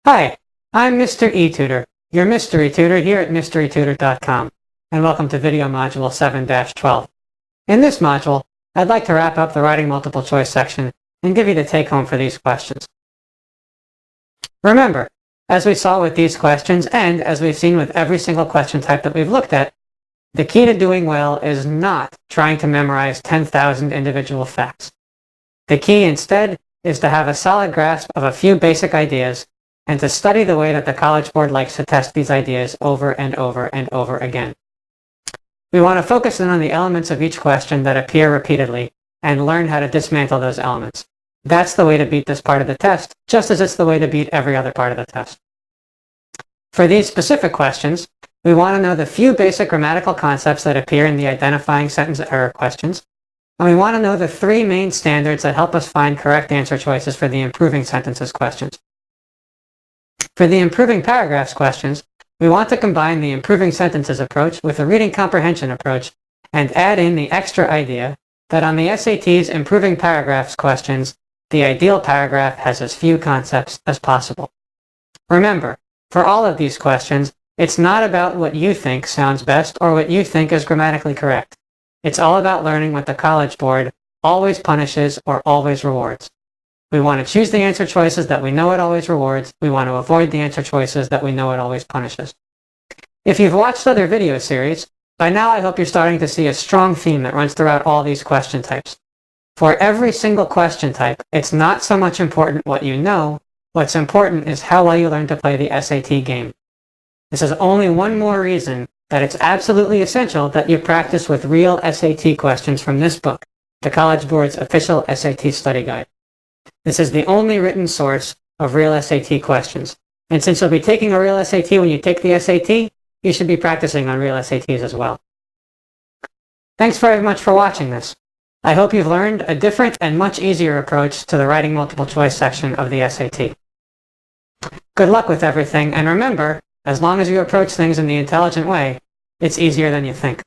Hi, I'm Mr. eTutor, your mystery tutor here at mysterytutor.com, and welcome to video module 7-12. In this module, I'd like to wrap up the writing multiple choice section and give you the take-home for these questions. Remember, as we saw with these questions, and as we've seen with every single question type that we've looked at, the key to doing well is not trying to memorize 10,000 individual facts. The key instead is to have a solid grasp of a few basic ideas and to study the way that the College Board likes to test these ideas over and over and over again. We want to focus in on the elements of each question that appear repeatedly and learn how to dismantle those elements. That's the way to beat this part of the test, just as it's the way to beat every other part of the test. For these specific questions, we want to know the few basic grammatical concepts that appear in the identifying sentence error questions, and we want to know the three main standards that help us find correct answer choices for the improving sentences questions. For the improving paragraphs questions, we want to combine the improving sentences approach with the reading comprehension approach and add in the extra idea that on the SAT's improving paragraphs questions, the ideal paragraph has as few concepts as possible. Remember, for all of these questions, it's not about what you think sounds best or what you think is grammatically correct. It's all about learning what the College Board always punishes or always rewards. We want to choose the answer choices that we know it always rewards. We want to avoid the answer choices that we know it always punishes. If you've watched other video series, by now I hope you're starting to see a strong theme that runs throughout all these question types. For every single question type, it's not so much important what you know. What's important is how well you learn to play the SAT game. This is only one more reason that it's absolutely essential that you practice with real SAT questions from this book, the College Board's official SAT study guide. This is the only written source of real SAT questions. And since you'll be taking a real SAT when you take the SAT, you should be practicing on real SATs as well. Thanks very much for watching this. I hope you've learned a different and much easier approach to the writing multiple choice section of the SAT. Good luck with everything, and remember, as long as you approach things in the intelligent way, it's easier than you think.